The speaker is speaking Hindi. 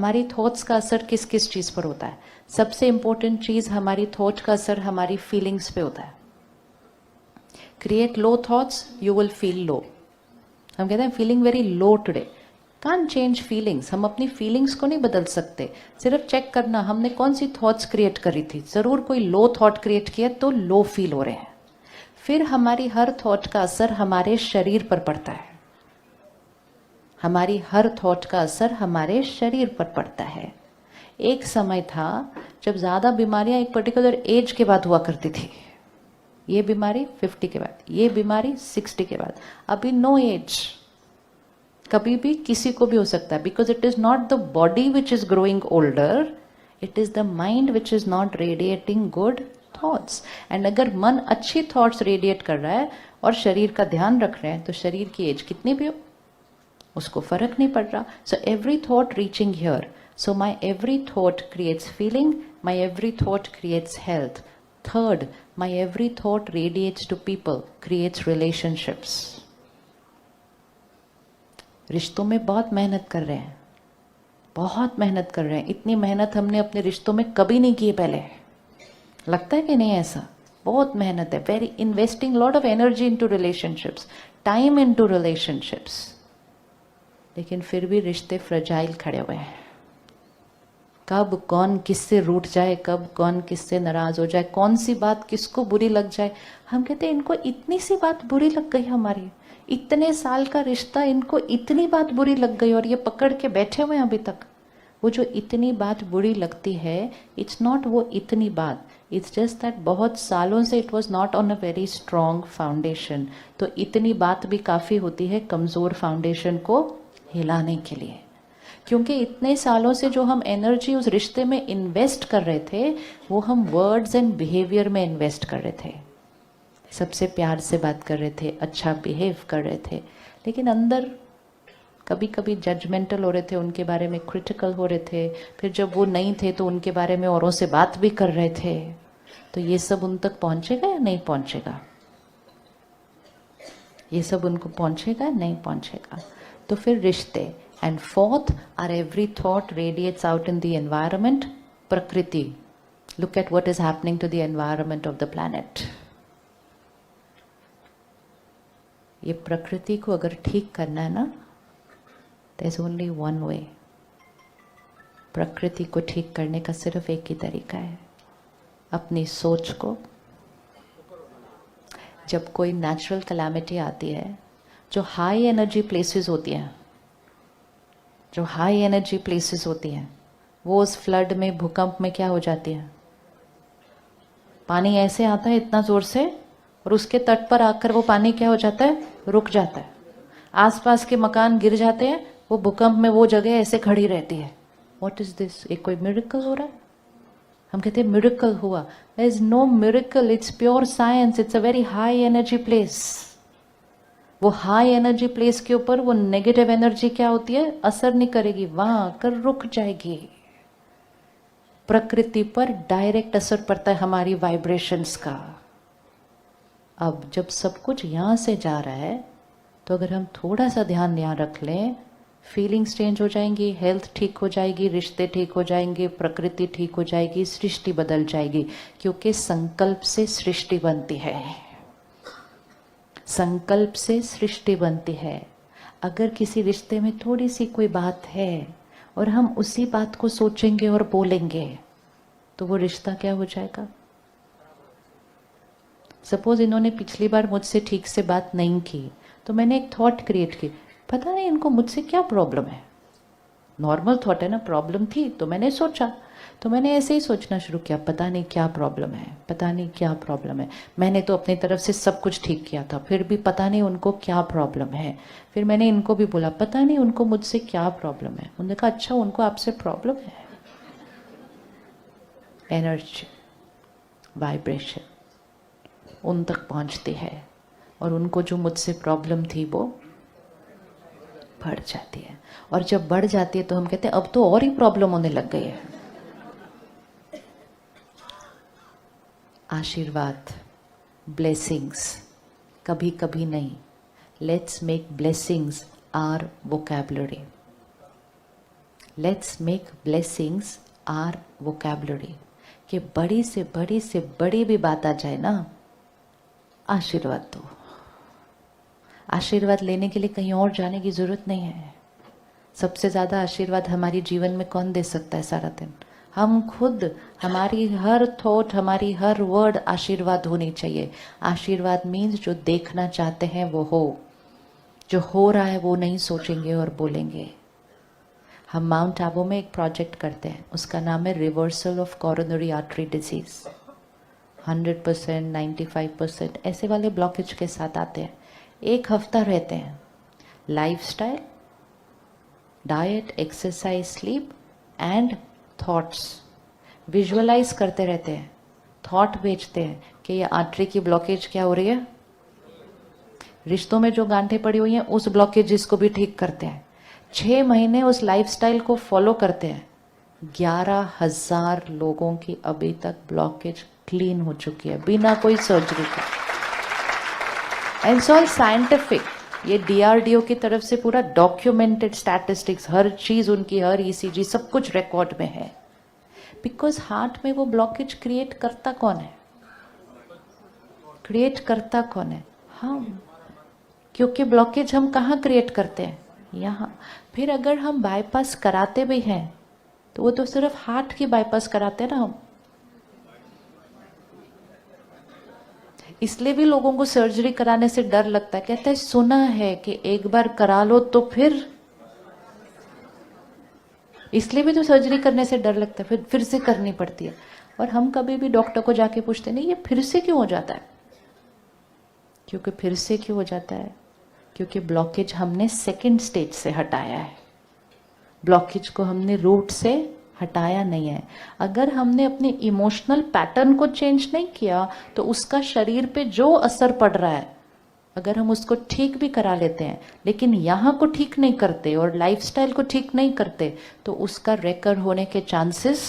हमारी थॉट्स का असर किस किस चीज पर होता है? सबसे इंपॉर्टेंट चीज, हमारी थॉट का असर हमारी फीलिंग्स पे होता है. Create low thoughts, you will feel low. हम कहते हैं feeling very low today. Can't change feelings. हम अपनी फीलिंग्स को नहीं बदल सकते. सिर्फ चेक करना हमने कौन सी थॉट्स क्रिएट करी थी. जरूर कोई लो थॉट क्रिएट किया तो लो फील हो रहे हैं. फिर हमारी हर थॉट का असर हमारे शरीर पर पड़ता है. हमारी हर थॉट का असर हमारे शरीर पर पड़ता है. एक समय था जब ज्यादा बीमारियां एक पर्टिकुलर एज के बाद हुआ करती थी. ये बीमारी 50 के बाद, ये बीमारी 60 के बाद. अभी नो एज, कभी भी किसी को भी हो सकता है. Because it is not the body which is growing older, it is the mind which is not radiating good thoughts. And अगर मन अच्छी थॉट्स रेडिएट कर रहा है और शरीर का ध्यान रख रहे हैं तो शरीर की एज कितनी भी हो उसको फर्क नहीं पड़ रहा. So every thought reaching here. So my every thought creates feeling, my every thought creates health. Third, my every thought radiates to people, creates relationships. रिश्तों में बहुत मेहनत कर रहे हैं, बहुत मेहनत कर रहे हैं. इतनी मेहनत हमने अपने रिश्तों में कभी नहीं की पहले. लगता है कि नहीं ऐसा? बहुत मेहनत है. Very investing lot of energy into relationships, time into relationships. लेकिन फिर भी रिश्ते फ्रजाइल खड़े हुए हैं. कब कौन किससे रूठ जाए, कब कौन किससे नाराज हो जाए, कौन सी बात किसको बुरी लग जाए. हम कहते हैं इनको इतनी सी बात बुरी लग गई. हमारी इतने साल का रिश्ता, इनको इतनी बात बुरी लग गई और ये पकड़ के बैठे हुए हैं अभी तक. वो जो इतनी बात बुरी लगती है, इट्स नॉट वो इतनी बात, इट्स जस्ट दैट बहुत सालों से it was not on a very strong foundation. तो इतनी बात भी काफ़ी होती है कमज़ोर फाउंडेशन को हिलाने के लिए. क्योंकि इतने सालों से जो हम एनर्जी उस रिश्ते में इन्वेस्ट कर रहे थे, वो हम वर्ड्स एंड बिहेवियर में इन्वेस्ट कर रहे थे. सबसे प्यार से बात कर रहे थे, अच्छा बिहेव कर रहे थे, लेकिन अंदर कभी कभी जजमेंटल हो रहे थे, उनके बारे में क्रिटिकल हो रहे थे. फिर जब वो नहीं थे तो उनके बारे में औरों से बात भी कर रहे थे. तो ये सब उन तक पहुंचेगा या नहीं पहुंचेगा? ये सब उनको पहुंचेगा या नहीं पहुंचेगा? तो फिर रिश्ते. And fourth, are every thought radiates out in the environment. प्रकृति. Look at what is happening to the environment of the planet. ये प्रकृति को अगर ठीक करना है ना, there is only one way. प्रकृति को ठीक करने का सिर्फ एक ही तरीका है, अपनी सोच को. जब कोई नेचुरल कैलामिटी आती है, जो हाई एनर्जी प्लेसेस होती हैं, जो हाई एनर्जी प्लेसेस होती हैं, वो उस फ्लड में, भूकंप में क्या हो जाती है? पानी ऐसे आता है इतना जोर से, और उसके तट पर आकर वो पानी क्या हो जाता है? रुक जाता है. आसपास के मकान गिर जाते हैं, वो भूकंप में वो जगह ऐसे खड़ी रहती है. What is this? एक कोई मिरेकल हो रहा है? हम कहते हैं मिरेकल हुआ. There is no miracle, it's pure science. It's a very high energy place. वो हाई एनर्जी प्लेस के ऊपर वो नेगेटिव एनर्जी क्या होती है? असर नहीं करेगी, वहां आकर रुक जाएगी. प्रकृति पर डायरेक्ट असर पड़ता है हमारी वाइब्रेशंस का. अब जब सब कुछ यहां से जा रहा है, तो अगर हम थोड़ा सा ध्यान यहाँ रख लें, फीलिंग्स चेंज हो जाएंगी, हेल्थ ठीक हो जाएगी, रिश्ते ठीक हो जाएंगे, प्रकृति ठीक हो जाएगी, सृष्टि बदल जाएगी. क्योंकि संकल्प से सृष्टि बनती है. संकल्प से सृष्टि बनती है. अगर किसी रिश्ते में थोड़ी सी कोई बात है और हम उसी बात को सोचेंगे और बोलेंगे, तो वो रिश्ता क्या हो जाएगा? सपोज इन्होंने पिछली बार मुझसे ठीक से बात नहीं की, तो मैंने एक थॉट क्रिएट की, पता नहीं इनको मुझसे क्या प्रॉब्लम है. नॉर्मल थॉट है ना, प्रॉब्लम थी तो मैंने सोचा, तो मैंने ऐसे ही सोचना शुरू किया, पता नहीं क्या प्रॉब्लम है, पता नहीं क्या प्रॉब्लम है. मैंने तो अपनी तरफ से सब कुछ ठीक किया था, फिर भी पता नहीं उनको क्या प्रॉब्लम है. फिर मैंने इनको भी बोला, पता नहीं उनको मुझसे क्या प्रॉब्लम है. उन्होंने कहा अच्छा उनको आपसे प्रॉब्लम है. एनर्जी, वाइब्रेशन उन तक पहुंचती है, और उनको जो मुझसे प्रॉब्लम थी वो बढ़ जाती है. और जब बढ़ जाती है तो हम कहते हैं अब तो और ही प्रॉब्लम होने लग गई है. आशीर्वाद, ब्लेसिंग्स, कभी कभी नहीं. Let's make blessings our vocabulary. Let's make blessings our vocabulary, कि बड़ी से बड़ी भी बात आ जाए ना, आशीर्वाद दो। आशीर्वाद लेने के लिए कहीं और जाने की जरूरत नहीं है। सबसे ज्यादा आशीर्वाद हमारी जीवन में कौन दे सकता है सारा दिन? हम खुद। हमारी हर थॉट, हमारी हर वर्ड आशीर्वाद होनी चाहिए। आशीर्वाद मीन्स जो देखना चाहते हैं वो हो, जो हो रहा है वो नहीं सोचेंगे और बोलेंगे। हम माउंट आबू में एक प्रोजेक्ट करते हैं, उसका नाम है reversal of coronary artery disease. 100%, 95% ऐसे वाले ब्लॉकेज के साथ आते हैं। 1 हफ्ता रहते हैं। Lifestyle, diet, exercise, sleep and thoughts visualise करते रहते हैं। थॉट भेजते हैं कि ये आर्टरी की ब्लॉकेज क्या हो रही है, रिश्तों में जो गांठें पड़ी हुई हैं उस ब्लॉकेज को भी ठीक करते हैं। 6 महीने उस लाइफस्टाइल को फॉलो करते हैं। 11,000 लोगों की अभी तक ब्लॉकेज क्लीन हो चुकी है बिना कोई सर्जरी के। And it's all scientific. ये DRDO की तरफ से पूरा डॉक्यूमेंटेड स्टैटिस्टिक्स, हर चीज उनकी, हर ECG सब कुछ रिकॉर्ड में है। बिकॉज हार्ट में वो ब्लॉकेज क्रिएट करता कौन है? क्रिएट करता कौन है? हम। क्योंकि ब्लॉकेज हम कहाँ क्रिएट करते हैं? यहाँ। फिर अगर हम बाईपास कराते भी हैं तो वो तो सिर्फ हार्ट की बाईपास कराते हैं ना हम। इसलिए भी लोगों को सर्जरी कराने से डर लगता है। कहता है सुना है कि एक बार करा लो तो इसलिए भी तो सर्जरी करने से डर लगता है, फिर से करनी पड़ती है। और हम कभी भी डॉक्टर को जाके पूछते नहीं ये फिर से क्यों हो जाता है? क्योंकि फिर से क्यों हो जाता है? क्योंकि ब्लॉकेज हमने सेकंड स्टेज से हटाया है। ब्लॉकेज को हमने रूट से हटाया नहीं है। अगर हमने अपने इमोशनल पैटर्न को चेंज नहीं किया तो उसका शरीर पे जो असर पड़ रहा है, अगर हम उसको ठीक भी करा लेते हैं लेकिन यहाँ को ठीक नहीं करते और लाइफस्टाइल को ठीक नहीं करते तो उसका रेकर होने के चांसेस